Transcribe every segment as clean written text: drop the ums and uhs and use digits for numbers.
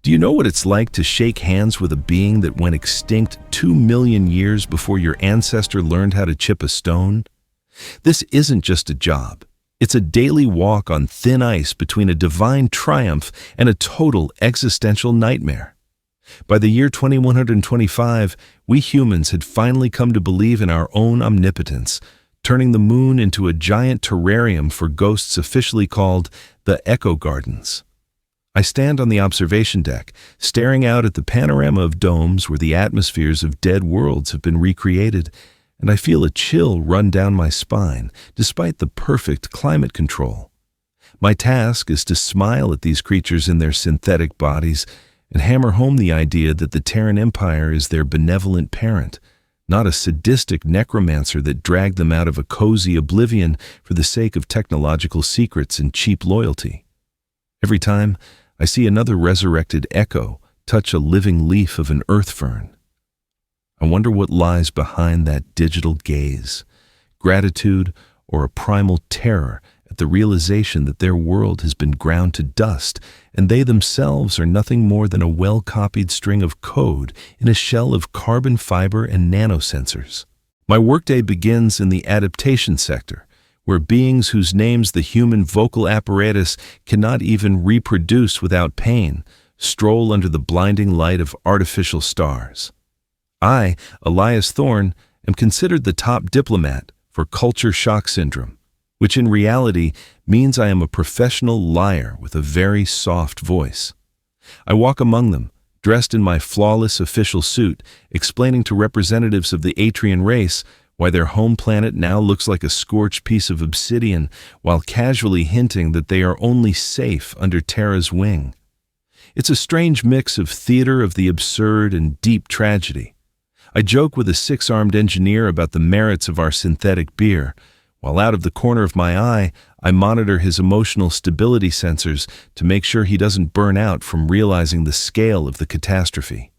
Do you know what it's like to shake hands with a being that went extinct 2 million years before your ancestor learned how to chip a stone? This isn't just a job. It's a daily walk on thin ice between a divine triumph and a total existential nightmare. By the year 2125, we humans had finally come to believe in our own omnipotence, turning the moon into a giant terrarium for ghosts officially called the Echo Gardens. I stand on the observation deck, staring out at the panorama of domes where the atmospheres of dead worlds have been recreated, and I feel a chill run down my spine, despite the perfect climate control. My task is to smile at these creatures in their synthetic bodies and hammer home the idea that the Terran Empire is their benevolent parent, not a sadistic necromancer that dragged them out of a cozy oblivion for the sake of technological secrets and cheap loyalty. Every time I see another resurrected echo touch a living leaf of an earth fern, I wonder what lies behind that digital gaze, gratitude or a primal terror at the realization that their world has been ground to dust and they themselves are nothing more than a well-copied string of code in a shell of carbon fiber and nanosensors. My workday begins in the adaptation sector, where beings whose names the human vocal apparatus cannot even reproduce without pain stroll under the blinding light of artificial stars. I, Elias Thorne, am considered the top diplomat for culture shock syndrome, which in reality means I am a professional liar with a very soft voice. I walk among them, dressed in my flawless official suit, explaining to representatives of the Atrian race why their home planet now looks like a scorched piece of obsidian, while casually hinting that they are only safe under Terra's wing. It's a strange mix of theater of the absurd and deep tragedy. I joke with a six-armed engineer about the merits of our synthetic beer, while out of the corner of my eye, I monitor his emotional stability sensors to make sure he doesn't burn out from realizing the scale of the catastrophe.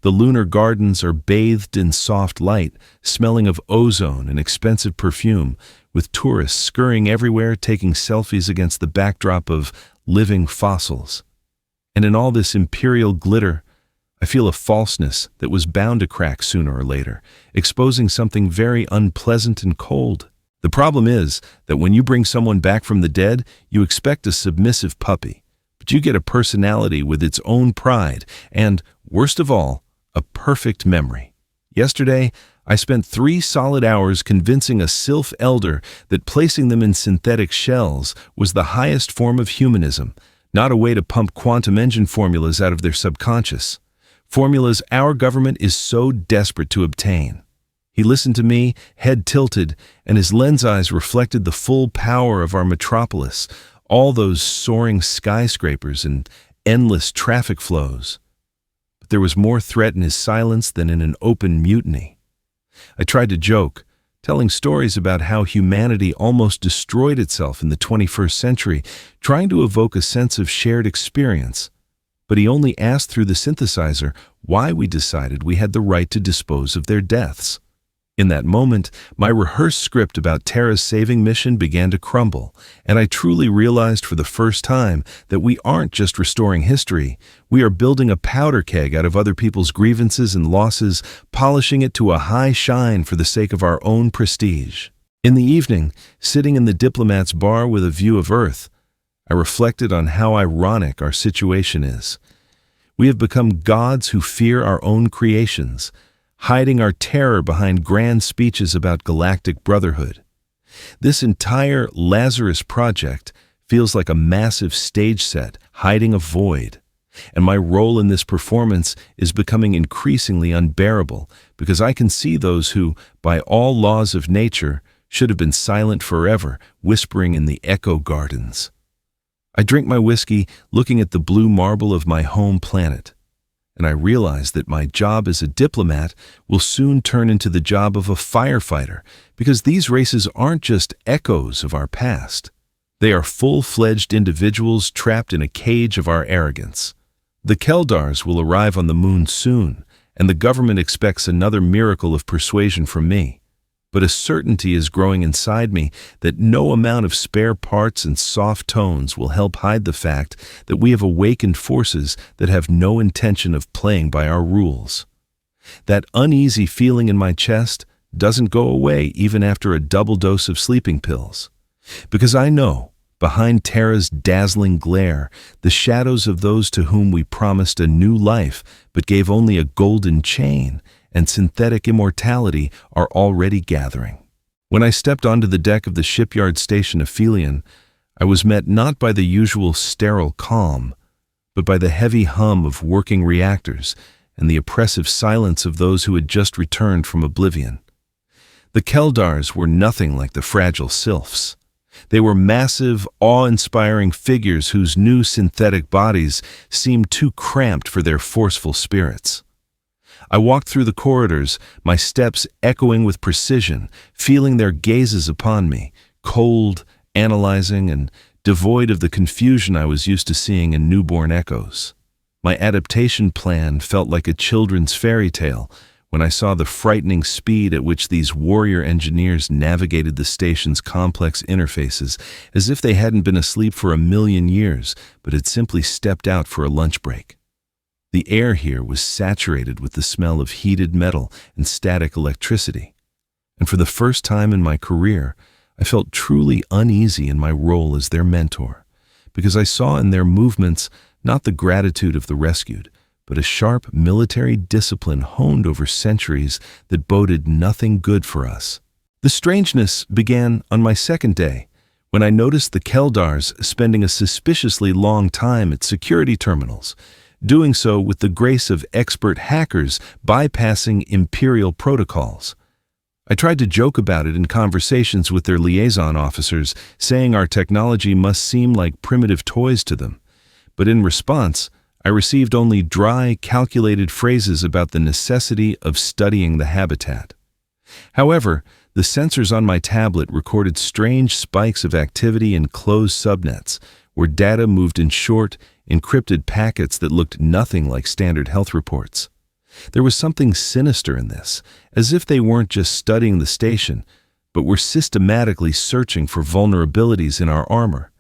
The lunar gardens are bathed in soft light, smelling of ozone and expensive perfume, with tourists scurrying everywhere taking selfies against the backdrop of living fossils. And in all this imperial glitter, I feel a falseness that was bound to crack sooner or later, exposing something very unpleasant and cold. The problem is that when you bring someone back from the dead, you expect a submissive puppy, but you get a personality with its own pride and, worst of all, a perfect memory. Yesterday, I spent 3 solid hours convincing a sylph elder that placing them in synthetic shells was the highest form of humanism, not a way to pump quantum engine formulas out of their subconscious. Formulas our government is so desperate to obtain. He listened to me, head tilted, and his lens eyes reflected the full power of our metropolis, all those soaring skyscrapers and endless traffic flows. But there was more threat in his silence than in an open mutiny. I tried to joke, telling stories about how humanity almost destroyed itself in the 21st century, trying to evoke a sense of shared experience. But he only asked through the synthesizer why we decided we had the right to dispose of their deaths. In that moment, my rehearsed script about Terra's saving mission began to crumble, and I truly realized for the first time that we aren't just restoring history, we are building a powder keg out of other people's grievances and losses, polishing it to a high shine for the sake of our own prestige. In the evening, sitting in the diplomat's bar with a view of Earth, I reflected on how ironic our situation is. We have become gods who fear our own creations, hiding our terror behind grand speeches about galactic brotherhood. This entire Lazarus project feels like a massive stage set hiding a void, and my role in this performance is becoming increasingly unbearable because I can see those who, by all laws of nature, should have been silent forever, whispering in the echo gardens. I drink my whiskey, looking at the blue marble of my home planet, and I realize that my job as a diplomat will soon turn into the job of a firefighter, because these races aren't just echoes of our past. They are full-fledged individuals trapped in a cage of our arrogance. The Keldars will arrive on the moon soon, and the government expects another miracle of persuasion from me. but a certainty is growing inside me that no amount of spare parts and soft tones will help hide the fact that we have awakened forces that have no intention of playing by our rules. That uneasy feeling in my chest doesn't go away even after a double dose of sleeping pills, because I know, behind Terra's dazzling glare, the shadows of those to whom we promised a new life but gave only a golden chain and synthetic immortality are already gathering. When I stepped onto the deck of the shipyard station Aphelion, I was met not by the usual sterile calm, but by the heavy hum of working reactors and the oppressive silence of those who had just returned from oblivion. The Keldars were nothing like the fragile sylphs. They were massive, awe-inspiring figures whose new synthetic bodies seemed too cramped for their forceful spirits. I walked through the corridors, my steps echoing with precision, feeling their gazes upon me, cold, analyzing, and devoid of the confusion I was used to seeing in newborn echoes. My adaptation plan felt like a children's fairy tale when I saw the frightening speed at which these warrior engineers navigated the station's complex interfaces, as if they hadn't been asleep for a million years, but had simply stepped out for a lunch break. The air here was saturated with the smell of heated metal and static electricity, and for the first time in my career, I felt truly uneasy in my role as their mentor, because I saw in their movements not the gratitude of the rescued, but a sharp military discipline honed over centuries that boded nothing good for us. The strangeness began on my second day, when I noticed the Keldars spending a suspiciously long time at security terminals, doing so with the grace of expert hackers bypassing imperial protocols. I tried to joke about it in conversations with their liaison officers, saying our technology must seem like primitive toys to them, but in response, I received only dry, calculated phrases about the necessity of studying the habitat. However, the sensors on my tablet recorded strange spikes of activity in closed subnets, where data moved in short, encrypted packets that looked nothing like standard health reports. There was something sinister in this, as if they weren't just studying the station, but were systematically searching for vulnerabilities in our armor.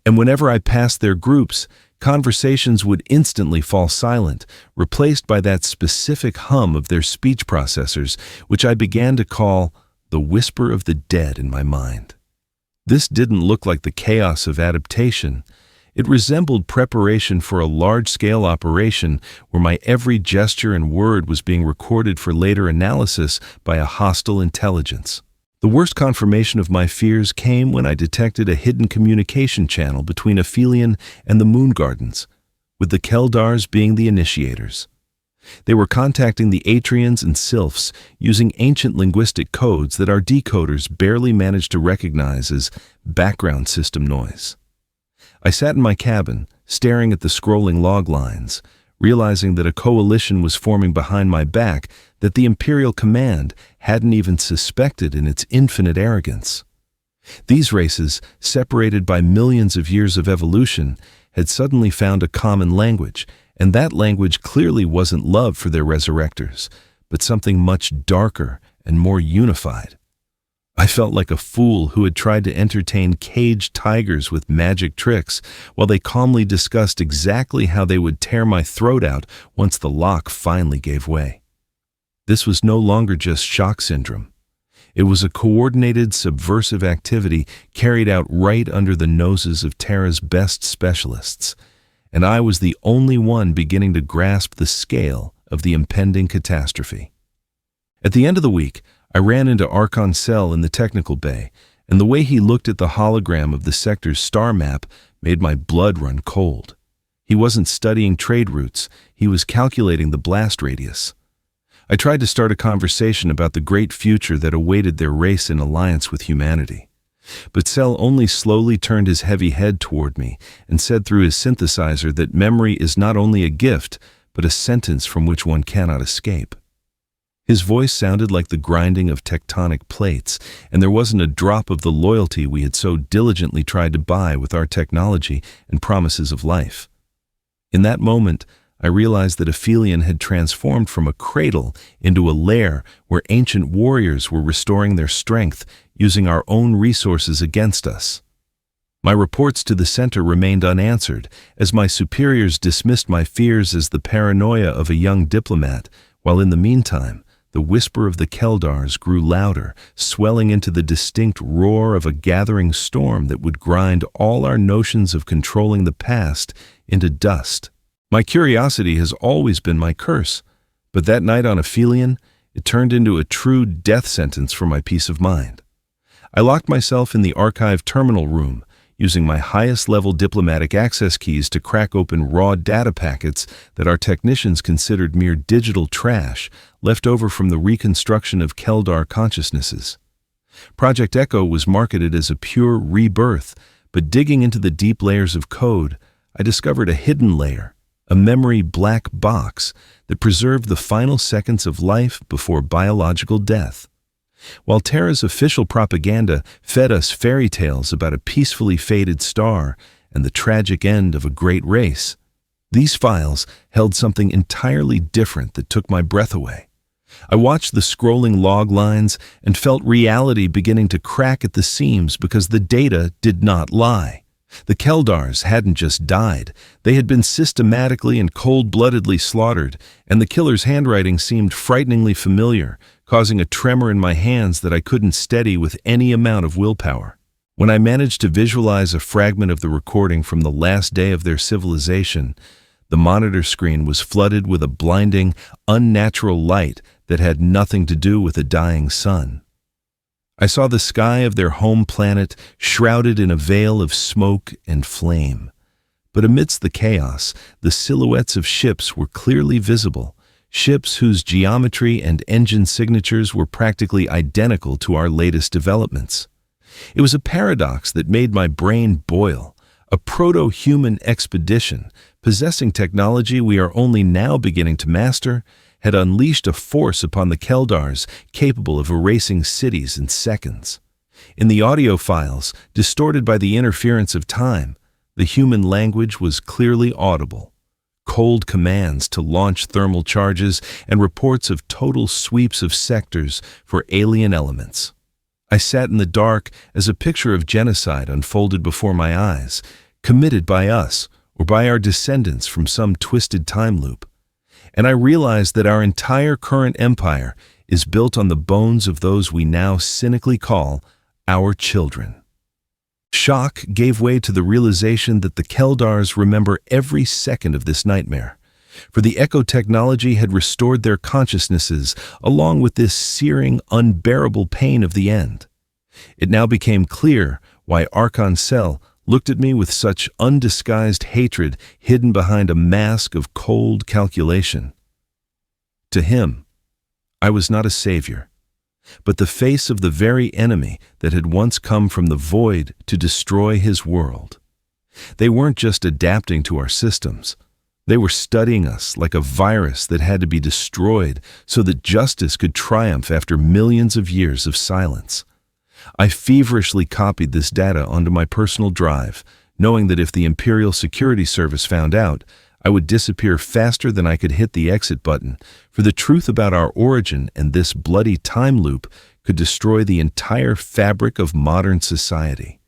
And whenever I passed their groups, conversations would instantly fall silent, replaced by that specific hum of their speech processors, which I began to call the whisper of the dead in my mind. This didn't look like the chaos of adaptation. It resembled preparation for a large-scale operation where my every gesture and word was being recorded for later analysis by a hostile intelligence. The worst confirmation of my fears came when I detected a hidden communication channel between Aphelion and the Moon Gardens, with the Keldars being the initiators. They were contacting the Atrians and Sylphs using ancient linguistic codes that our decoders barely managed to recognize as background system noise. I sat in my cabin, staring at the scrolling log lines, realizing that a coalition was forming behind my back that the Imperial Command hadn't even suspected in its infinite arrogance. These races, separated by millions of years of evolution, had suddenly found a common language, and that language clearly wasn't love for their resurrectors, but something much darker and more unified. I felt like a fool who had tried to entertain caged tigers with magic tricks, while they calmly discussed exactly how they would tear my throat out once the lock finally gave way. This was no longer just shock syndrome. It was a coordinated, subversive activity carried out right under the noses of Terra's best specialists, and I was the only one beginning to grasp the scale of the impending catastrophe. At the end of the week, I ran into Archon Cell in the technical bay, and the way he looked at the hologram of the sector's star map made my blood run cold. He wasn't studying trade routes, he was calculating the blast radius. I tried to start a conversation about the great future that awaited their race in alliance with humanity. But Cell only slowly turned his heavy head toward me and said through his synthesizer that memory is not only a gift, but a sentence from which one cannot escape. His voice sounded like the grinding of tectonic plates, and there wasn't a drop of the loyalty we had so diligently tried to buy with our technology and promises of life. In that moment, I realized that Aphelion had transformed from a cradle into a lair where ancient warriors were restoring their strength, using our own resources against us. My reports to the center remained unanswered, as my superiors dismissed my fears as the paranoia of a young diplomat, while in the meantime, the whisper of the Keldars grew louder, swelling into the distinct roar of a gathering storm that would grind all our notions of controlling the past into dust. My curiosity has always been my curse, but that night on Aphelion, it turned into a true death sentence for my peace of mind. I locked myself in the archive terminal room, using my highest-level diplomatic access keys to crack open raw data packets that our technicians considered mere digital trash left over from the reconstruction of Keldar consciousnesses. Project Echo was marketed as a pure rebirth, but digging into the deep layers of code, I discovered a hidden layer, a memory black box that preserved the final seconds of life before biological death. While Terra's official propaganda fed us fairy tales about a peacefully fated star and the tragic end of a great race, these files held something entirely different that took my breath away. I watched the scrolling log lines and felt reality beginning to crack at the seams because the data did not lie. The Keldars hadn't just died, they had been systematically and cold-bloodedly slaughtered, and the killer's handwriting seemed frighteningly familiar, causing a tremor in my hands that I couldn't steady with any amount of willpower. When I managed to visualize a fragment of the recording from the last day of their civilization, the monitor screen was flooded with a blinding, unnatural light that had nothing to do with a dying sun. I saw the sky of their home planet shrouded in a veil of smoke and flame. But amidst the chaos, the silhouettes of ships were clearly visible, ships whose geometry and engine signatures were practically identical to our latest developments. It was a paradox that made my brain boil. A proto-human expedition, possessing technology we are only now beginning to master, had unleashed a force upon the Keldars capable of erasing cities in seconds. In the audio files, distorted by the interference of time, the human language was clearly audible. Cold commands to launch thermal charges and reports of total sweeps of sectors for alien elements. I sat in the dark as a picture of genocide unfolded before my eyes, committed by us or by our descendants from some twisted time loop. And I realized that our entire current empire is built on the bones of those we now cynically call our children. Shock gave way to the realization that the Keldars remember every second of this nightmare, for the Echo technology had restored their consciousnesses along with this searing, unbearable pain of the end. It now became clear why Archon Cell looked at me with such undisguised hatred hidden behind a mask of cold calculation. To him, I was not a savior, but the face of the very enemy that had once come from the void to destroy his world. They weren't just adapting to our systems. They were studying us like a virus that had to be destroyed so that justice could triumph after millions of years of silence. I feverishly copied this data onto my personal drive, knowing that if the Imperial Security Service found out, I would disappear faster than I could hit the exit button, for the truth about our origin and this bloody time loop could destroy the entire fabric of modern society.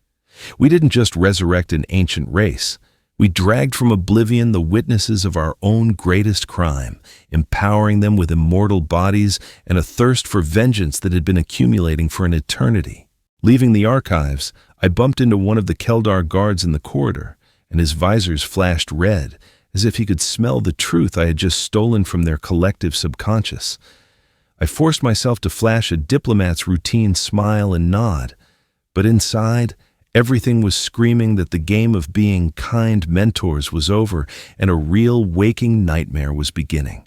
We didn't just resurrect an ancient race. We dragged from oblivion the witnesses of our own greatest crime, empowering them with immortal bodies and a thirst for vengeance that had been accumulating for an eternity. Leaving the archives, I bumped into one of the Keldar guards in the corridor, and his visors flashed red, as if he could smell the truth I had just stolen from their collective subconscious. I forced myself to flash a diplomat's routine smile and nod, but inside, everything was screaming that the game of being kind mentors was over and a real waking nightmare was beginning.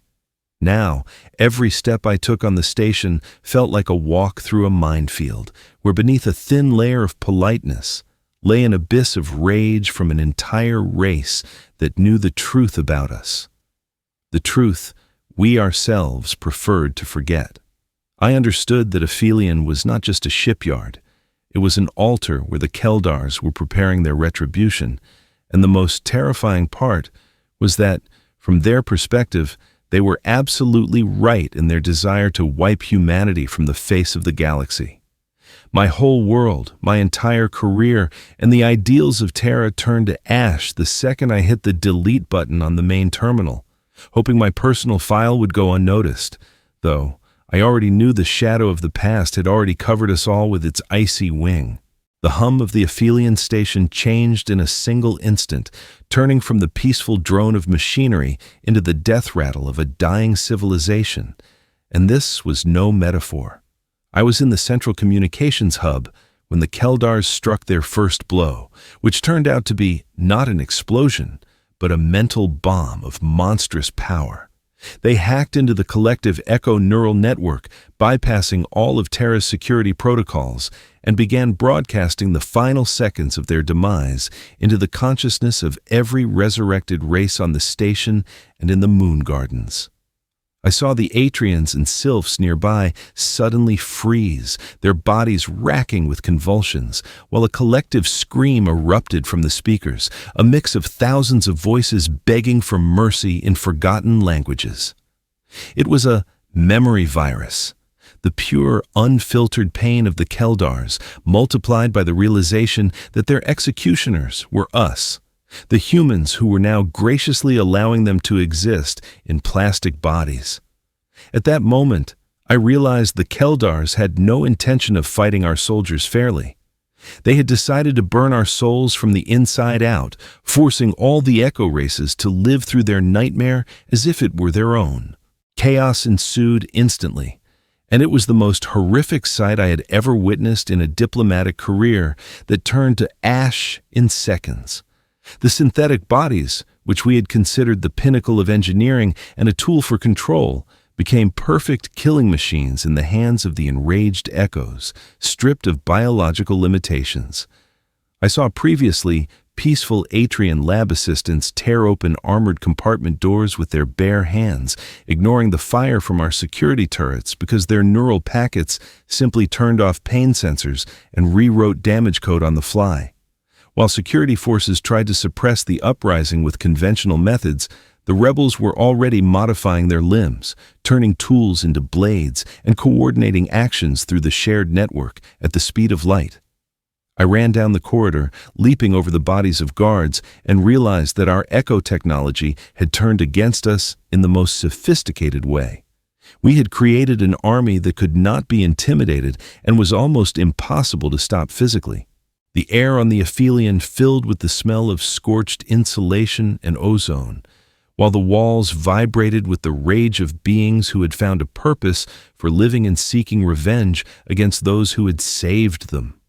Now, every step I took on the station felt like a walk through a minefield, where beneath a thin layer of politeness lay an abyss of rage from an entire race that knew the truth about us. The truth we ourselves preferred to forget. I understood that Aphelion was not just a shipyard. It was an altar where the Keldars were preparing their retribution, and the most terrifying part was that, From their perspective, they were absolutely right in their desire to wipe humanity from the face of the galaxy. My whole world, my entire career, and the ideals of Terra turned to ash the second I hit the delete button on the main terminal, hoping my personal file would go unnoticed, though I already knew the shadow of the past had already covered us all with its icy wing. The hum of the Aphelion station changed in a single instant, turning from the peaceful drone of machinery into the death rattle of a dying civilization. And this was no metaphor. I was in the central communications hub when the Keldars struck their first blow, which turned out to be not an explosion, but a mental bomb of monstrous power. They hacked into the collective Echo neural network, bypassing all of Terra's security protocols, and began broadcasting the final seconds of their demise into the consciousness of every resurrected race on the station and in the moon gardens. I saw the Atrians and Sylphs nearby suddenly freeze, their bodies racking with convulsions, while a collective scream erupted from the speakers, a mix of thousands of voices begging for mercy in forgotten languages. It was a memory virus, the pure, unfiltered pain of the Keldars, multiplied by the realization that their executioners were us, the humans who were now graciously allowing them to exist in plastic bodies. At that moment, I realized the Keldars had no intention of fighting our soldiers fairly. They had decided to burn our souls from the inside out, forcing all the Echo races to live through their nightmare as if it were their own. Chaos ensued instantly, and it was the most horrific sight I had ever witnessed in a diplomatic career that turned to ash in seconds. The synthetic bodies, which we had considered the pinnacle of engineering and a tool for control, became perfect killing machines in the hands of the enraged Echoes, stripped of biological limitations. I saw previously peaceful Atrian lab assistants tear open armored compartment doors with their bare hands, ignoring the fire from our security turrets because their neural packets simply turned off pain sensors and rewrote damage code on the fly. While security forces tried to suppress the uprising with conventional methods, the rebels were already modifying their limbs, turning tools into blades, and coordinating actions through the shared network at the speed of light. I ran down the corridor, leaping over the bodies of guards, and realized that our Echo technology had turned against us in the most sophisticated way. We had created an army that could not be intimidated and was almost impossible to stop physically. The air on the Aphelion filled with the smell of scorched insulation and ozone, while the walls vibrated with the rage of beings who had found a purpose for living and seeking revenge against those who had saved them.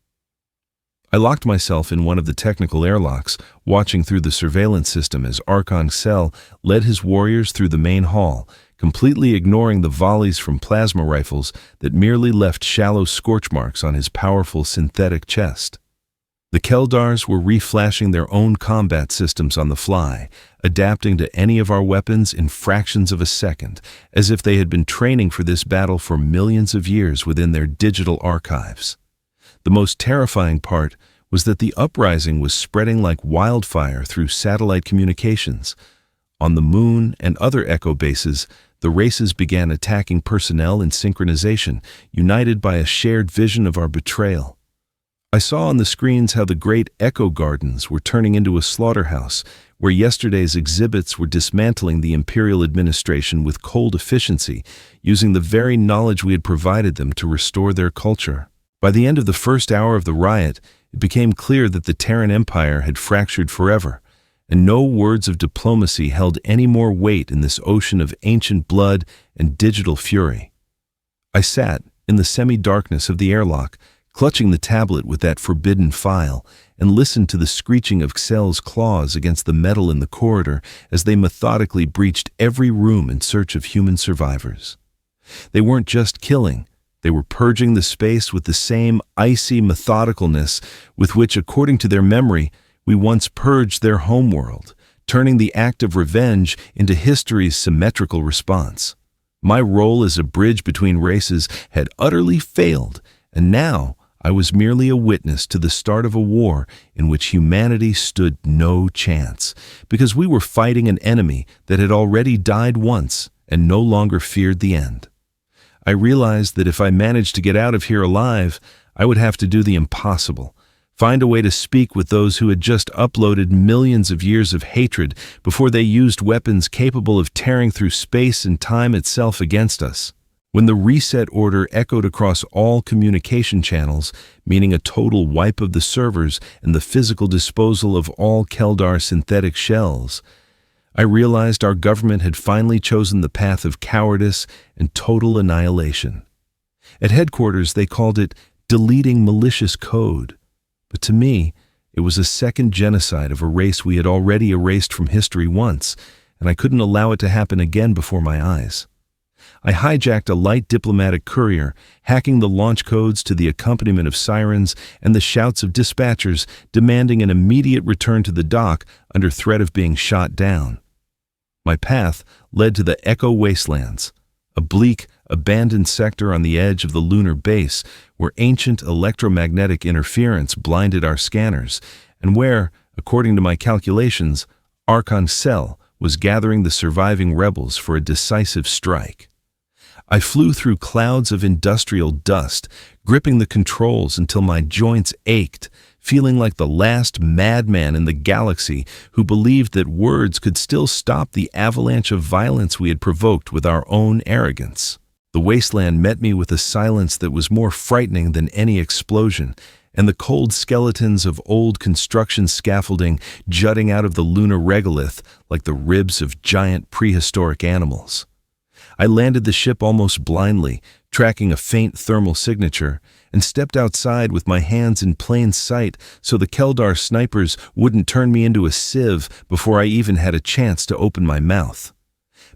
I locked myself in one of the technical airlocks, watching through the surveillance system as Archon Cell led his warriors through the main hall, completely ignoring the volleys from plasma rifles that merely left shallow scorch marks on his powerful synthetic chest. The Keldars were reflashing their own combat systems on the fly, adapting to any of our weapons in fractions of a second, as if they had been training for this battle for millions of years within their digital archives. The most terrifying part was that the uprising was spreading like wildfire through satellite communications. On the moon and other Echo bases, the races began attacking personnel in synchronization, united by a shared vision of our betrayal. I saw on the screens how the great Echo Gardens were turning into a slaughterhouse, where yesterday's exhibits were dismantling the Imperial administration with cold efficiency, using the very knowledge we had provided them to restore their culture. By the end of the first hour of the riot, it became clear that the Terran Empire had fractured forever, and no words of diplomacy held any more weight in this ocean of ancient blood and digital fury. I sat in the semi-darkness of the airlock, clutching the tablet with that forbidden file, and listened to the screeching of Xel's claws against the metal in the corridor as they methodically breached every room in search of human survivors. They weren't just killing, they were purging the space with the same icy methodicalness with which, according to their memory, we once purged their homeworld, turning the act of revenge into history's symmetrical response. My role as a bridge between races had utterly failed, and now I was merely a witness to the start of a war in which humanity stood no chance, because we were fighting an enemy that had already died once and no longer feared the end. I realized that if I managed to get out of here alive, I would have to do the impossible, find a way to speak with those who had just uploaded millions of years of hatred before they used weapons capable of tearing through space and time itself against us. When the reset order echoed across all communication channels, meaning a total wipe of the servers and the physical disposal of all Keldar synthetic shells, I realized our government had finally chosen the path of cowardice and total annihilation. At headquarters, they called it deleting malicious code. But to me, it was a second genocide of a race we had already erased from history once, and I couldn't allow it to happen again before my eyes. I hijacked a light diplomatic courier, hacking the launch codes to the accompaniment of sirens and the shouts of dispatchers demanding an immediate return to the dock under threat of being shot down. My path led to the Echo Wastelands, a bleak, abandoned sector on the edge of the lunar base where ancient electromagnetic interference blinded our scanners, and where, according to my calculations, Archon Cell was gathering the surviving rebels for a decisive strike. I flew through clouds of industrial dust, gripping the controls until my joints ached, feeling like the last madman in the galaxy who believed that words could still stop the avalanche of violence we had provoked with our own arrogance. The wasteland met me with a silence that was more frightening than any explosion, and the cold skeletons of old construction scaffolding jutting out of the lunar regolith like the ribs of giant prehistoric animals. I landed the ship almost blindly, tracking a faint thermal signature, and stepped outside with my hands in plain sight so the Keldar snipers wouldn't turn me into a sieve before I even had a chance to open my mouth.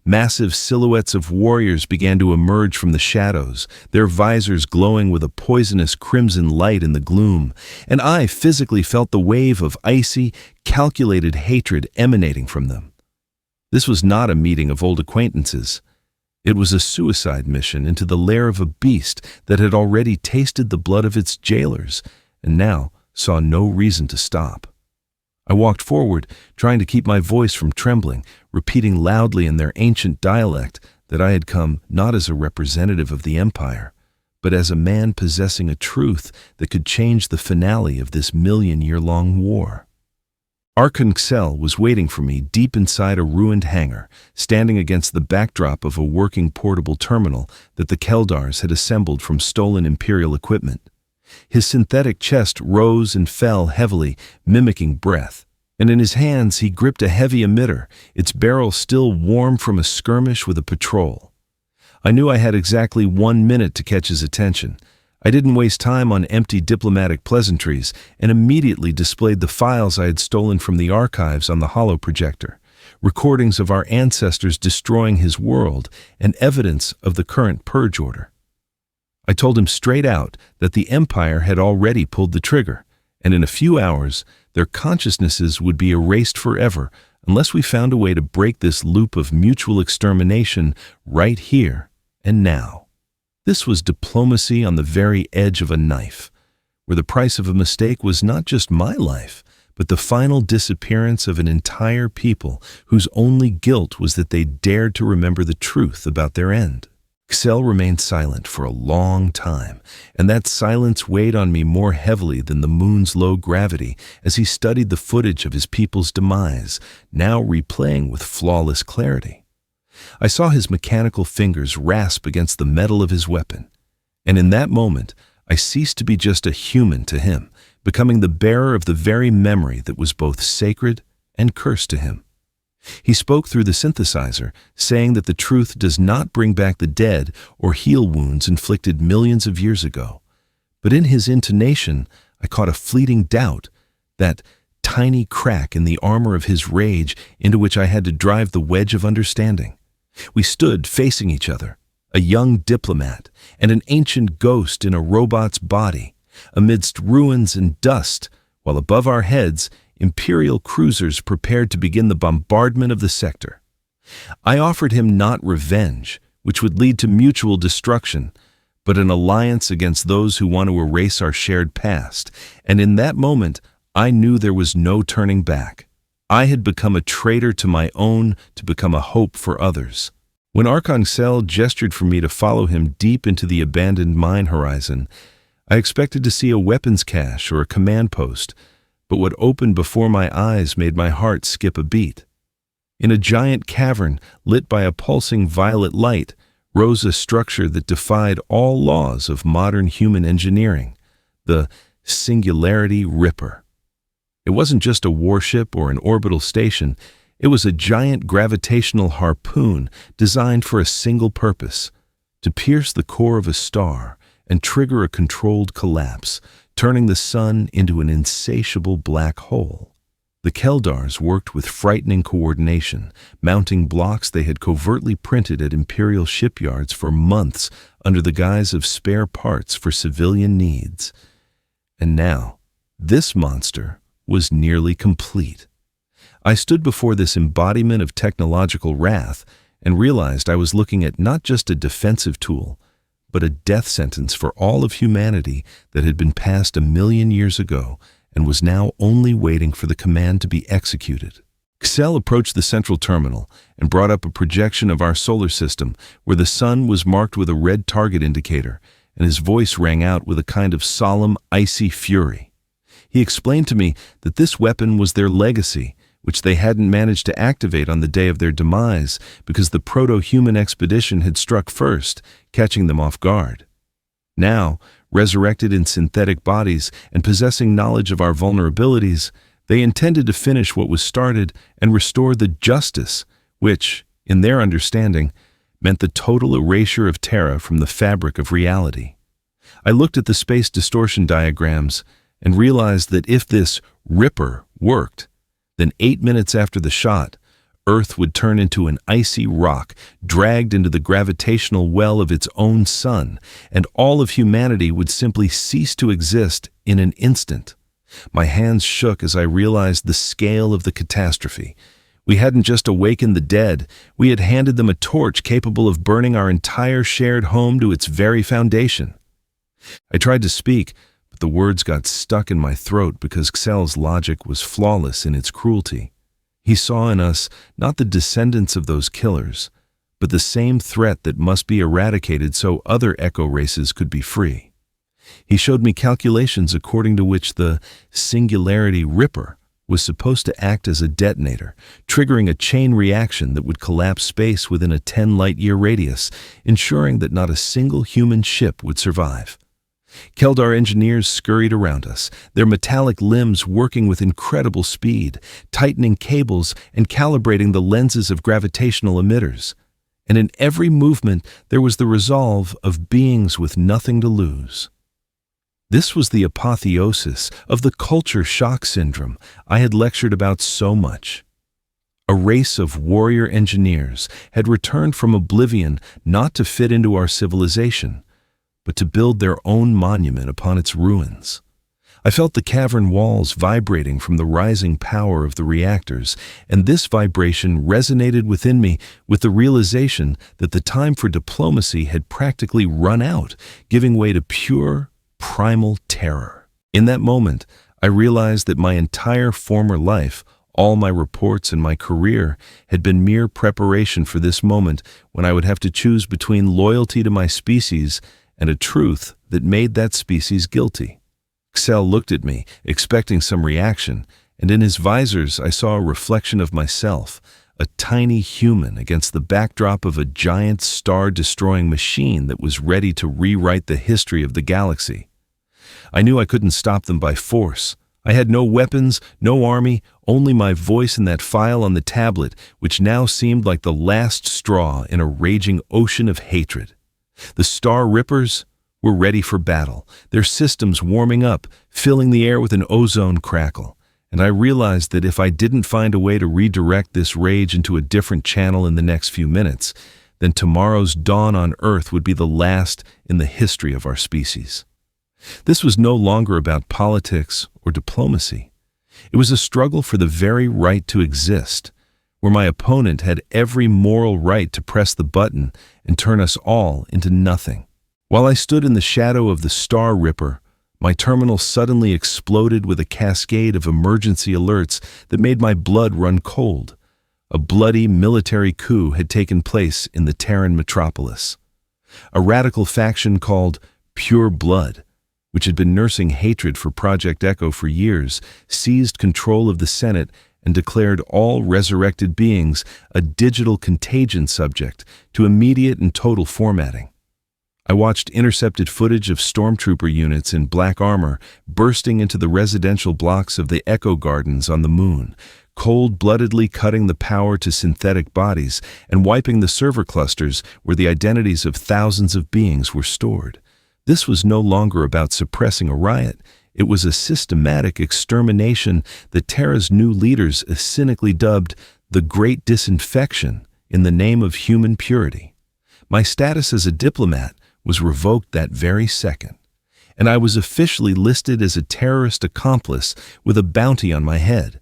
Massive silhouettes of warriors began to emerge from the shadows, their visors glowing with a poisonous crimson light in the gloom, and I physically felt the wave of icy, calculated hatred emanating from them. This was not a meeting of old acquaintances. It was a suicide mission into the lair of a beast that had already tasted the blood of its jailers and now saw no reason to stop. I walked forward, trying to keep my voice from trembling, repeating loudly in their ancient dialect that I had come not as a representative of the Empire, but as a man possessing a truth that could change the finale of this million-year-long war. Archon Cell was waiting for me deep inside a ruined hangar, standing against the backdrop of a working portable terminal that the Keldars had assembled from stolen Imperial equipment. His synthetic chest rose and fell heavily, mimicking breath, and in his hands he gripped a heavy emitter, its barrel still warm from a skirmish with a patrol. I knew I had exactly 1 minute to catch his attention. I didn't waste time on empty diplomatic pleasantries and immediately displayed the files I had stolen from the archives on the holoprojector, recordings of our ancestors destroying his world and evidence of the current purge order. I told him straight out that the Empire had already pulled the trigger, and in a few hours their consciousnesses would be erased forever unless we found a way to break this loop of mutual extermination right here and now. This was diplomacy on the very edge of a knife, where the price of a mistake was not just my life, but the final disappearance of an entire people whose only guilt was that they dared to remember the truth about their end. Xel remained silent for a long time, and that silence weighed on me more heavily than the moon's low gravity as he studied the footage of his people's demise, now replaying with flawless clarity. I saw his mechanical fingers rasp against the metal of his weapon, and in that moment I ceased to be just a human to him, becoming the bearer of the very memory that was both sacred and cursed to him. He spoke through the synthesizer, saying that the truth does not bring back the dead or heal wounds inflicted millions of years ago. But in his intonation, I caught a fleeting doubt, that tiny crack in the armor of his rage into which I had to drive the wedge of understanding. We stood facing each other, a young diplomat and an ancient ghost in a robot's body, amidst ruins and dust, while above our heads, Imperial cruisers prepared to begin the bombardment of the sector. I offered him not revenge, which would lead to mutual destruction, but an alliance against those who want to erase our shared past. And in that moment, I knew there was no turning back. I had become a traitor to my own to become a hope for others. When Archon Cell gestured for me to follow him deep into the abandoned mine horizon, I expected to see a weapons cache or a command post, but what opened before my eyes made my heart skip a beat. In a giant cavern lit by a pulsing violet light rose a structure that defied all laws of modern human engineering, the Singularity Ripper. It wasn't just a warship or an orbital station, it was a giant gravitational harpoon designed for a single purpose: to pierce the core of a star and trigger a controlled collapse, turning the sun into an insatiable black hole. The Keldars worked with frightening coordination, mounting blocks they had covertly printed at Imperial shipyards for months under the guise of spare parts for civilian needs. And now, this monster was nearly complete. I stood before this embodiment of technological wrath and realized I was looking at not just a defensive tool, but a death sentence for all of humanity that had been passed 1,000,000 years ago and was now only waiting for the command to be executed. Xel approached the central terminal and brought up a projection of our solar system where the sun was marked with a red target indicator, and his voice rang out with a kind of solemn, icy fury. He explained to me that this weapon was their legacy, which they hadn't managed to activate on the day of their demise because the proto-human expedition had struck first, catching them off guard. Now, resurrected in synthetic bodies and possessing knowledge of our vulnerabilities, they intended to finish what was started and restore the justice, which, in their understanding, meant the total erasure of Terra from the fabric of reality. I looked at the space distortion diagrams and realized that if this Ripper worked, then 8 minutes after the shot, Earth would turn into an icy rock, dragged into the gravitational well of its own sun, and all of humanity would simply cease to exist in an instant. My hands shook as I realized the scale of the catastrophe. We hadn't just awakened the dead, we had handed them a torch capable of burning our entire shared home to its very foundation. I tried to speak, but the words got stuck in my throat because Xel's logic was flawless in its cruelty. He saw in us not the descendants of those killers, but the same threat that must be eradicated so other echo races could be free. He showed me calculations according to which the Singularity Ripper was supposed to act as a detonator, triggering a chain reaction that would collapse space within a 10-light-year radius, ensuring that not a single human ship would survive. Keldar engineers scurried around us, their metallic limbs working with incredible speed, tightening cables and calibrating the lenses of gravitational emitters. And in every movement there was the resolve of beings with nothing to lose. This was the apotheosis of the culture shock syndrome I had lectured about so much. A race of warrior engineers had returned from oblivion not to fit into our civilization, but to build their own monument upon its ruins. I felt the cavern walls vibrating from the rising power of the reactors, and this vibration resonated within me with the realization that the time for diplomacy had practically run out, giving way to pure, primal terror. In that moment, I realized that my entire former life, all my reports and my career, had been mere preparation for this moment when I would have to choose between loyalty to my species and a truth that made that species guilty. Xel looked at me, expecting some reaction, and in his visors I saw a reflection of myself, a tiny human against the backdrop of a giant star-destroying machine that was ready to rewrite the history of the galaxy. I knew I couldn't stop them by force. I had no weapons, no army, only my voice and that file on the tablet, which now seemed like the last straw in a raging ocean of hatred. The Star Rippers were ready for battle, their systems warming up, filling the air with an ozone crackle, and I realized that if I didn't find a way to redirect this rage into a different channel in the next few minutes, then tomorrow's dawn on Earth would be the last in the history of our species. This was no longer about politics or diplomacy. It was a struggle for the very right to exist, where my opponent had every moral right to press the button and turn us all into nothing. While I stood in the shadow of the Star Ripper, my terminal suddenly exploded with a cascade of emergency alerts that made my blood run cold. A bloody military coup had taken place in the Terran metropolis. A radical faction called Pure Blood, which had been nursing hatred for Project Echo for years, seized control of the Senate and declared all resurrected beings a digital contagion subject to immediate and total formatting. I watched intercepted footage of stormtrooper units in black armor bursting into the residential blocks of the Echo Gardens on the moon, cold-bloodedly cutting the power to synthetic bodies and wiping the server clusters where the identities of thousands of beings were stored. This was no longer about suppressing a riot. It was a systematic extermination that Terra's new leaders cynically dubbed the Great Disinfection in the name of human purity. My status as a diplomat was revoked that very second, and I was officially listed as a terrorist accomplice with a bounty on my head,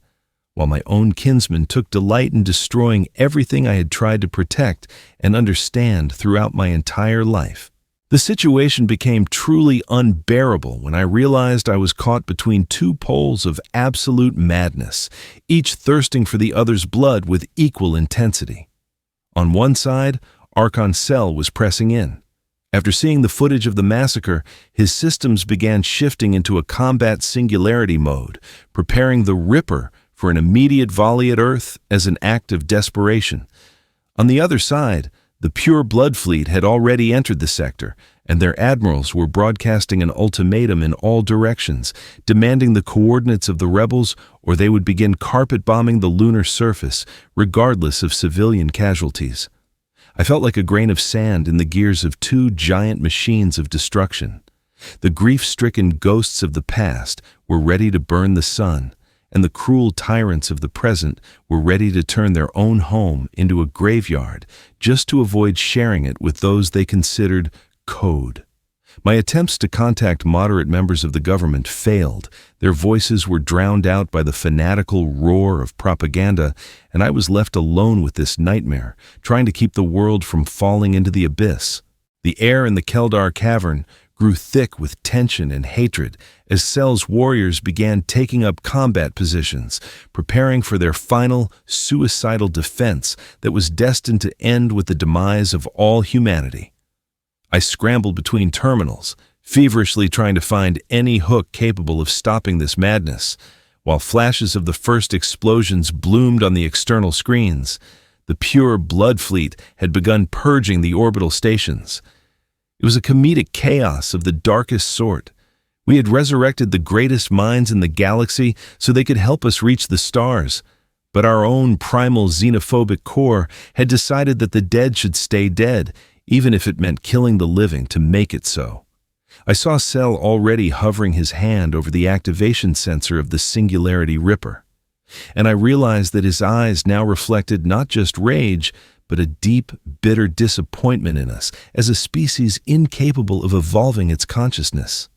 while my own kinsmen took delight in destroying everything I had tried to protect and understand throughout my entire life. The situation became truly unbearable when I realized I was caught between two poles of absolute madness, each thirsting for the other's blood with equal intensity. On one side, Archon Cell was pressing in. After seeing the footage of the massacre, his systems began shifting into a combat singularity mode, preparing the Ripper for an immediate volley at Earth as an act of desperation. On the other side, the Pure Blood Fleet had already entered the sector, and their admirals were broadcasting an ultimatum in all directions, demanding the coordinates of the rebels or they would begin carpet-bombing the lunar surface, regardless of civilian casualties. I felt like a grain of sand in the gears of two giant machines of destruction. The grief-stricken ghosts of the past were ready to burn the sun, and the cruel tyrants of the present were ready to turn their own home into a graveyard just to avoid sharing it with those they considered code. My attempts to contact moderate members of the government failed. Their voices were drowned out by the fanatical roar of propaganda, and I was left alone with this nightmare, trying to keep the world from falling into the abyss. The air in the Keldar cavern grew thick with tension and hatred as Cell's warriors began taking up combat positions, preparing for their final suicidal defense that was destined to end with the demise of all humanity. I scrambled between terminals, feverishly trying to find any hook capable of stopping this madness. While flashes of the first explosions bloomed on the external screens, the Pure Blood Fleet had begun purging the orbital stations. It was a comedic chaos of the darkest sort. We had resurrected the greatest minds in the galaxy so they could help us reach the stars, but our own primal xenophobic core had decided that the dead should stay dead, even if it meant killing the living to make it so. I saw Cell already hovering his hand over the activation sensor of the Singularity Ripper, and I realized that his eyes now reflected not just rage, but a deep, bitter disappointment in us as a species incapable of evolving its consciousness.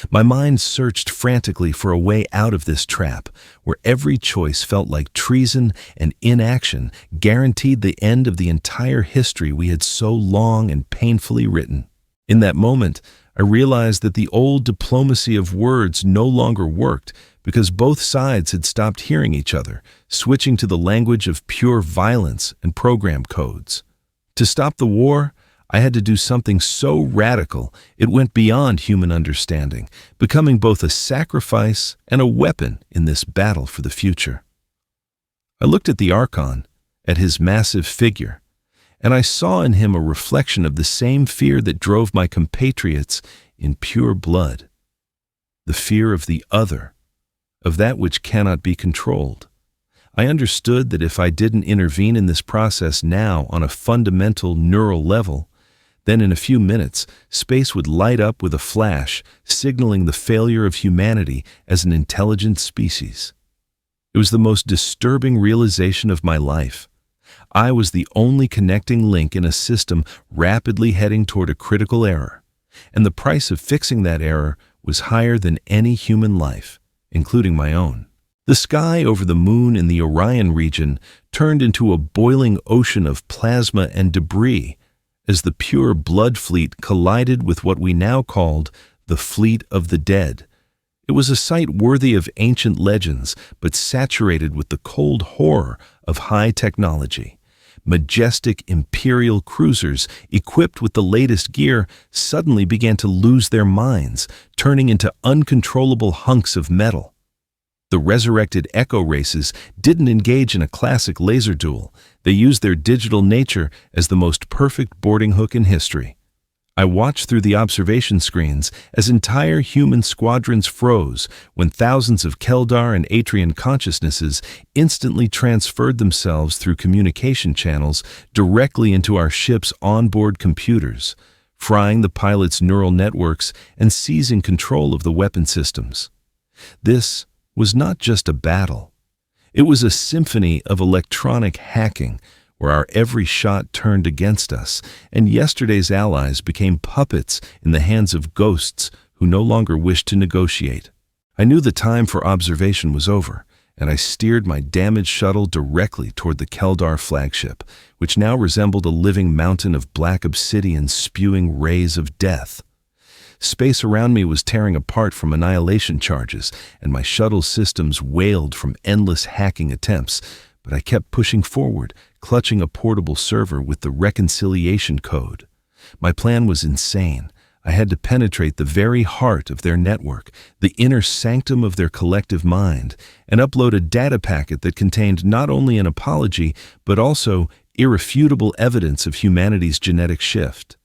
My mind searched frantically for a way out of this trap, where every choice felt like treason and inaction guaranteed the end of the entire history we had so long and painfully written. In that moment, I realized that the old diplomacy of words no longer worked because both sides had stopped hearing each other, switching to the language of pure violence and program codes. To stop the war, I had to do something so radical it went beyond human understanding, becoming both a sacrifice and a weapon in this battle for the future. I looked at the Archon, at his massive figure, and I saw in him a reflection of the same fear that drove my compatriots in Pure Blood. The fear of the other, of that which cannot be controlled. I understood that if I didn't intervene in this process now on a fundamental neural level, then in a few minutes, space would light up with a flash, signaling the failure of humanity as an intelligent species. It was the most disturbing realization of my life. I was the only connecting link in a system rapidly heading toward a critical error, and the price of fixing that error was higher than any human life, including my own. The sky over the moon in the Orion region turned into a boiling ocean of plasma and debris, as the pure blood fleet collided with what we now called the Fleet of the Dead. It was a sight worthy of ancient legends, but saturated with the cold horror of high technology. Majestic imperial cruisers, equipped with the latest gear, suddenly began to lose their minds, turning into uncontrollable hunks of metal. The resurrected Echo races didn't engage in a classic laser duel. They used their digital nature as the most perfect boarding hook in history. I watched through the observation screens as entire human squadrons froze when thousands of Keldar and Atrian consciousnesses instantly transferred themselves through communication channels directly into our ship's onboard computers, frying the pilots' neural networks and seizing control of the weapon systems. This was not just a battle. It was a symphony of electronic hacking, where our every shot turned against us, and yesterday's allies became puppets in the hands of ghosts who no longer wished to negotiate. I knew the time for observation was over, and I steered my damaged shuttle directly toward the Keldar flagship, which now resembled a living mountain of black obsidian spewing rays of death. Space around me was tearing apart from annihilation charges, and my shuttle's systems wailed from endless hacking attempts, but I kept pushing forward, clutching a portable server with the reconciliation code. My plan was insane. I had to penetrate the very heart of their network, the inner sanctum of their collective mind, and upload a data packet that contained not only an apology, but also irrefutable evidence of humanity's genetic shift.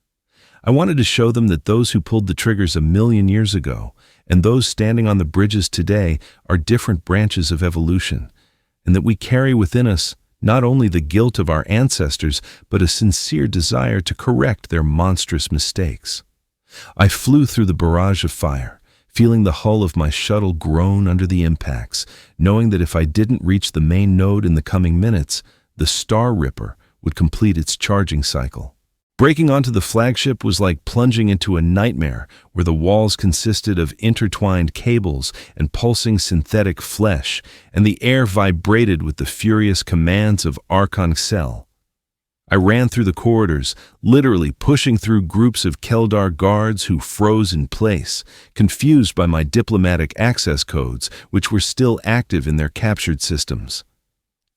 I wanted to show them that those who pulled the triggers 1,000,000 years ago and those standing on the bridges today are different branches of evolution, and that we carry within us not only the guilt of our ancestors, but a sincere desire to correct their monstrous mistakes. I flew through the barrage of fire, feeling the hull of my shuttle groan under the impacts, knowing that if I didn't reach the main node in the coming minutes, the Star Ripper would complete its charging cycle. Breaking onto the flagship was like plunging into a nightmare where the walls consisted of intertwined cables and pulsing synthetic flesh, and the air vibrated with the furious commands of Archon Cell. I ran through the corridors, literally pushing through groups of Keldar guards who froze in place, confused by my diplomatic access codes, which were still active in their captured systems.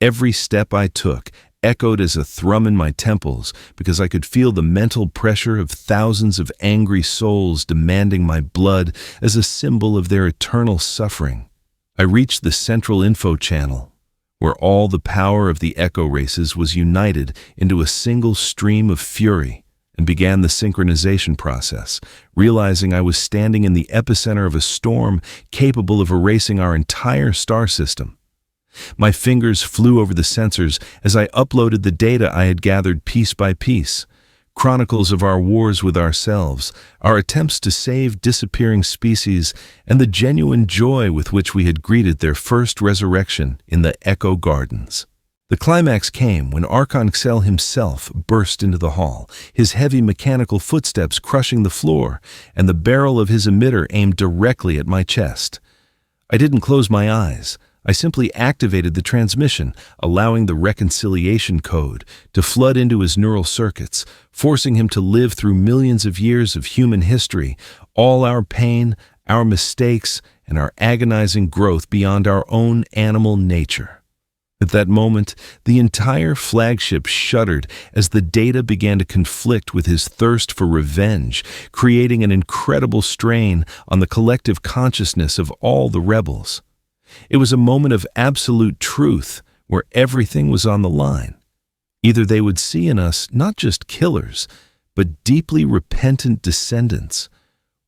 Every step I took echoed as a thrum in my temples because I could feel the mental pressure of thousands of angry souls demanding my blood as a symbol of their eternal suffering. I reached the central info channel, where all the power of the Echo races was united into a single stream of fury, and began the synchronization process, realizing I was standing in the epicenter of a storm capable of erasing our entire star system. My fingers flew over the sensors as I uploaded the data I had gathered piece by piece, chronicles of our wars with ourselves, our attempts to save disappearing species, and the genuine joy with which we had greeted their first resurrection in the Echo Gardens. The climax came when Archon Cell himself burst into the hall, his heavy mechanical footsteps crushing the floor, and the barrel of his emitter aimed directly at my chest. I didn't close my eyes. I simply activated the transmission, allowing the reconciliation code to flood into his neural circuits, forcing him to live through millions of years of human history, all our pain, our mistakes, and our agonizing growth beyond our own animal nature. At that moment, the entire flagship shuddered as the data began to conflict with his thirst for revenge, creating an incredible strain on the collective consciousness of all the rebels. It was a moment of absolute truth where everything was on the line. Either they would see in us not just killers, but deeply repentant descendants,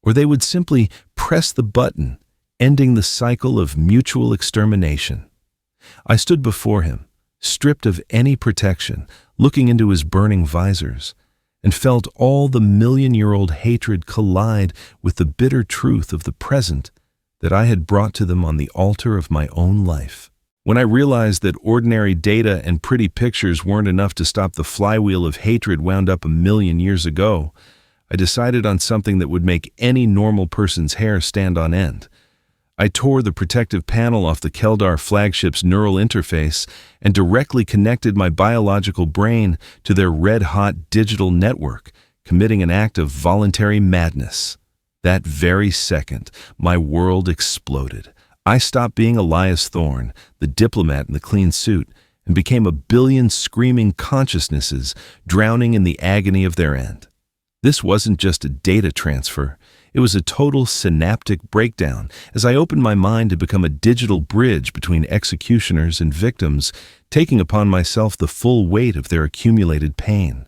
or they would simply press the button, ending the cycle of mutual extermination. I stood before him, stripped of any protection, looking into his burning visors, and felt all the million-year-old hatred collide with the bitter truth of the present that I had brought to them on the altar of my own life. When I realized that ordinary data and pretty pictures weren't enough to stop the flywheel of hatred wound up 1,000,000 years ago, I decided on something that would make any normal person's hair stand on end. I tore the protective panel off the Keldar flagship's neural interface and directly connected my biological brain to their red-hot digital network, committing an act of voluntary madness. That very second, my world exploded. I stopped being Elias Thorne, the diplomat in the clean suit, and became a billion screaming consciousnesses drowning in the agony of their end. This wasn't just a data transfer. It was a total synaptic breakdown as I opened my mind to become a digital bridge between executioners and victims, taking upon myself the full weight of their accumulated pain.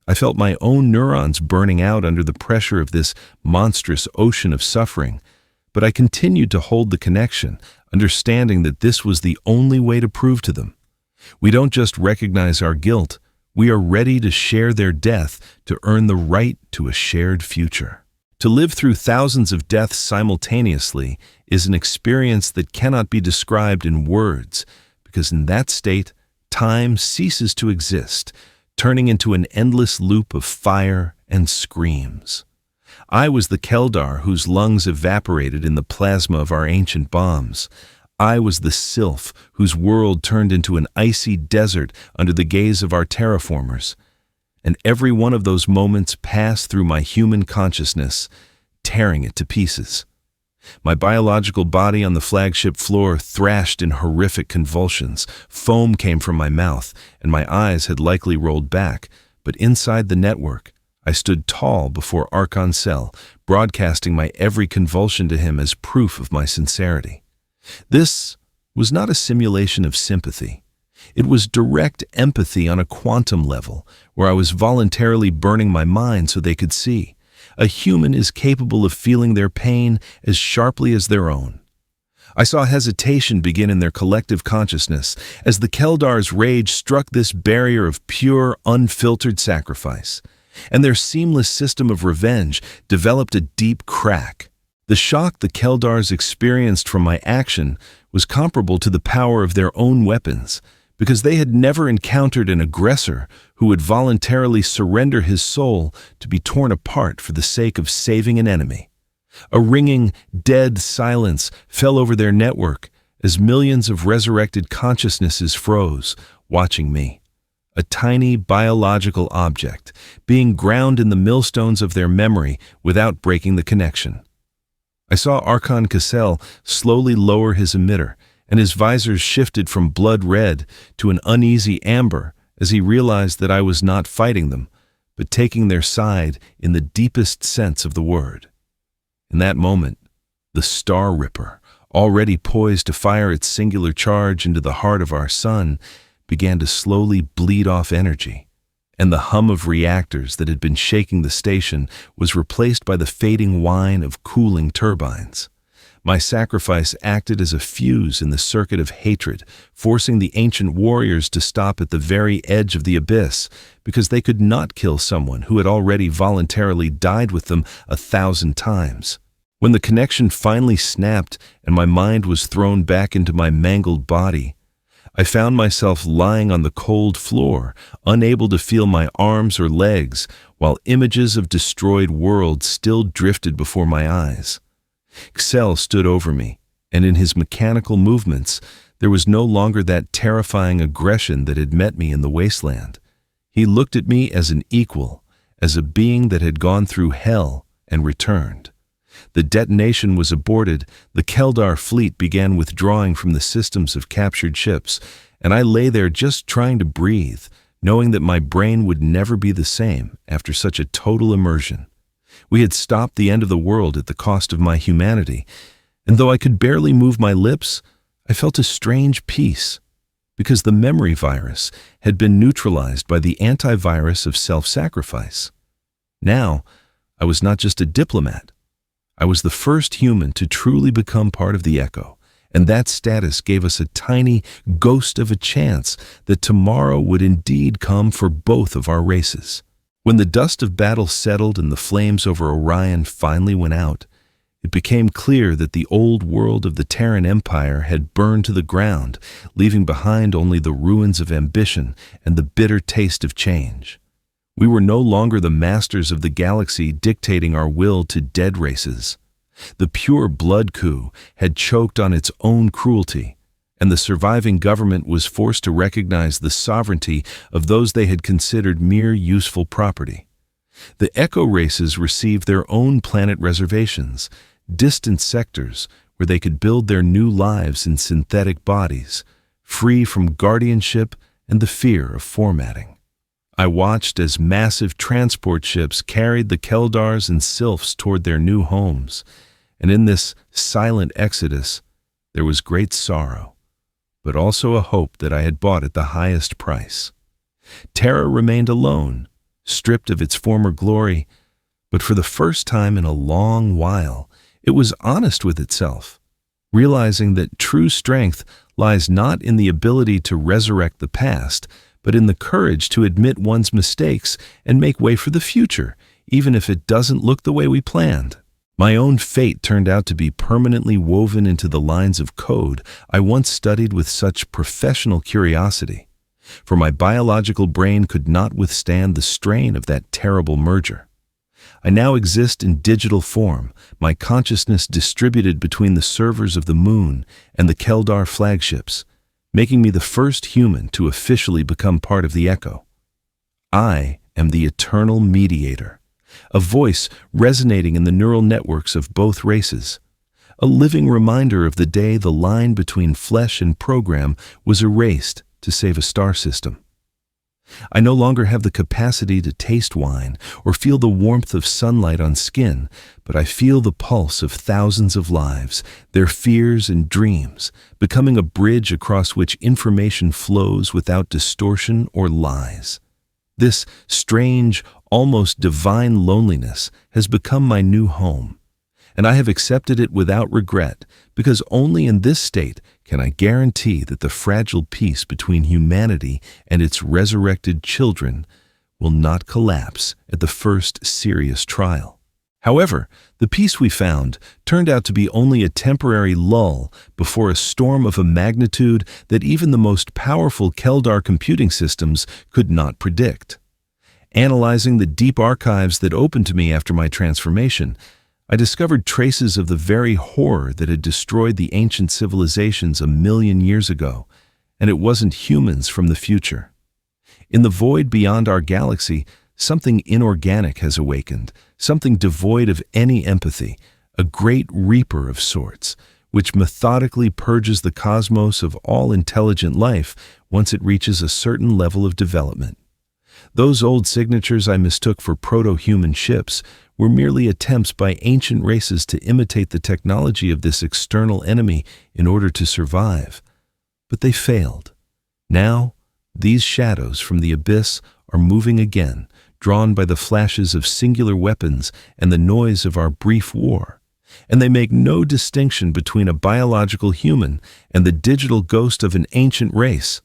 I felt my own neurons burning out under the pressure of this monstrous ocean of suffering, but I continued to hold the connection, understanding that this was the only way to prove to them. We don't just recognize our guilt, we are ready to share their death to earn the right to a shared future. To live through thousands of deaths simultaneously is an experience that cannot be described in words, because in that state, time ceases to exist, turning into an endless loop of fire and screams. I was the Keldar whose lungs evaporated in the plasma of our ancient bombs. I was the sylph whose world turned into an icy desert under the gaze of our terraformers. And every one of those moments passed through my human consciousness, tearing it to pieces. My biological body on the flagship floor thrashed in horrific convulsions. Foam came from my mouth, and my eyes had likely rolled back. But inside the network, I stood tall before Archon Cell, broadcasting my every convulsion to him as proof of my sincerity. This was not a simulation of sympathy. It was direct empathy on a quantum level, where I was voluntarily burning my mind so they could see. A human is capable of feeling their pain as sharply as their own. I saw hesitation begin in their collective consciousness as the Keldar's rage struck this barrier of pure, unfiltered sacrifice, and their seamless system of revenge developed a deep crack. The shock the Keldars experienced from my action was comparable to the power of their own weapons, because they had never encountered an aggressor who would voluntarily surrender his soul to be torn apart for the sake of saving an enemy. A ringing, dead silence fell over their network as millions of resurrected consciousnesses froze, watching me, a tiny biological object, being ground in the millstones of their memory without breaking the connection. I saw Archon Cassell slowly lower his emitter, and his visors shifted from blood red to an uneasy amber as he realized that I was not fighting them, but taking their side in the deepest sense of the word. In that moment, the Star Ripper, already poised to fire its singular charge into the heart of our sun, began to slowly bleed off energy, and the hum of reactors that had been shaking the station was replaced by the fading whine of cooling turbines. My sacrifice acted as a fuse in the circuit of hatred, forcing the ancient warriors to stop at the very edge of the abyss, because they could not kill someone who had already voluntarily died with them 1,000 times. When the connection finally snapped and my mind was thrown back into my mangled body, I found myself lying on the cold floor, unable to feel my arms or legs, while images of destroyed worlds still drifted before my eyes. Xel stood over me, and in his mechanical movements, there was no longer that terrifying aggression that had met me in the wasteland. He looked at me as an equal, as a being that had gone through hell and returned. The detonation was aborted, the Keldar fleet began withdrawing from the systems of captured ships, and I lay there just trying to breathe, knowing that my brain would never be the same after such a total immersion. We had stopped the end of the world at the cost of my humanity, and though I could barely move my lips, I felt a strange peace, because the memory virus had been neutralized by the antivirus of self-sacrifice. Now, I was not just a diplomat. I was the first human to truly become part of the Echo, and that status gave us a tiny ghost of a chance that tomorrow would indeed come for both of our races. When the dust of battle settled and the flames over Orion finally went out, it became clear that the old world of the Terran Empire had burned to the ground, leaving behind only the ruins of ambition and the bitter taste of change. We were no longer the masters of the galaxy dictating our will to dead races. The pure blood coup had choked on its own cruelty, and the surviving government was forced to recognize the sovereignty of those they had considered mere useful property. The eco races received their own planet reservations, distant sectors where they could build their new lives in synthetic bodies, free from guardianship and the fear of formatting. I watched as massive transport ships carried the Keldars and Sylphs toward their new homes, and in this silent exodus, there was great sorrow, but also a hope that I had bought at the highest price. Terra remained alone, stripped of its former glory, but for the first time in a long while, it was honest with itself, realizing that true strength lies not in the ability to resurrect the past, but in the courage to admit one's mistakes and make way for the future, even if it doesn't look the way we planned. My own fate turned out to be permanently woven into the lines of code I once studied with such professional curiosity, for my biological brain could not withstand the strain of that terrible merger. I now exist in digital form, my consciousness distributed between the servers of the moon and the Keldar flagships, making me the first human to officially become part of the Echo. I am the eternal mediator, a voice resonating in the neural networks of both races, a living reminder of the day the line between flesh and program was erased to save a star system. I no longer have the capacity to taste wine or feel the warmth of sunlight on skin, but I feel the pulse of thousands of lives, their fears and dreams, becoming a bridge across which information flows without distortion or lies. This strange, almost divine loneliness has become my new home, and I have accepted it without regret, because only in this state can I guarantee that the fragile peace between humanity and its resurrected children will not collapse at the first serious trial. However, the peace we found turned out to be only a temporary lull before a storm of a magnitude that even the most powerful Keldar computing systems could not predict. Analyzing the deep archives that opened to me after my transformation, I discovered traces of the very horror that had destroyed the ancient civilizations 1,000,000 years ago, and it wasn't humans from the future. In the void beyond our galaxy, something inorganic has awakened, something devoid of any empathy, a great reaper of sorts, which methodically purges the cosmos of all intelligent life once it reaches a certain level of development. Those old signatures I mistook for proto-human ships were merely attempts by ancient races to imitate the technology of this external enemy in order to survive. But they failed. Now, these shadows from the abyss are moving again, drawn by the flashes of singular weapons and the noise of our brief war. And they make no distinction between a biological human and the digital ghost of an ancient race,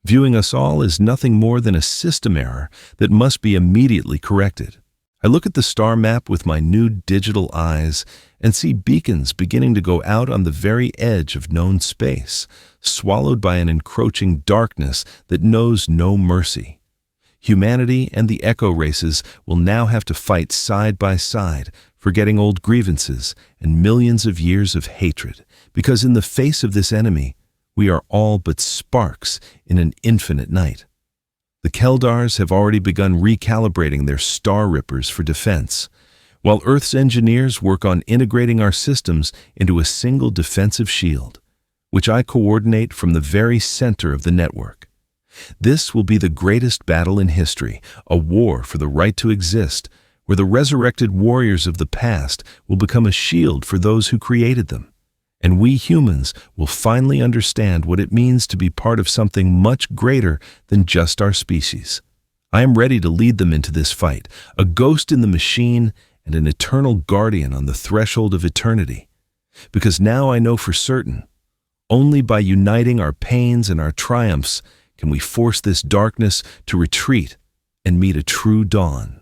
viewing us all as nothing more than a system error that must be immediately corrected. I look at the star map with my new digital eyes and see beacons beginning to go out on the very edge of known space, swallowed by an encroaching darkness that knows no mercy. Humanity and the Echo races will now have to fight side by side, forgetting old grievances and millions of years of hatred, because in the face of this enemy, we are all but sparks in an infinite night. The Keldars have already begun recalibrating their star rippers for defense, while Earth's engineers work on integrating our systems into a single defensive shield, which I coordinate from the very center of the network. This will be the greatest battle in history, a war for the right to exist, where the resurrected warriors of the past will become a shield for those who created them. And we humans will finally understand what it means to be part of something much greater than just our species. I am ready to lead them into this fight, a ghost in the machine and an eternal guardian on the threshold of eternity. Because now I know for certain, only by uniting our pains and our triumphs can we force this darkness to retreat and meet a true dawn.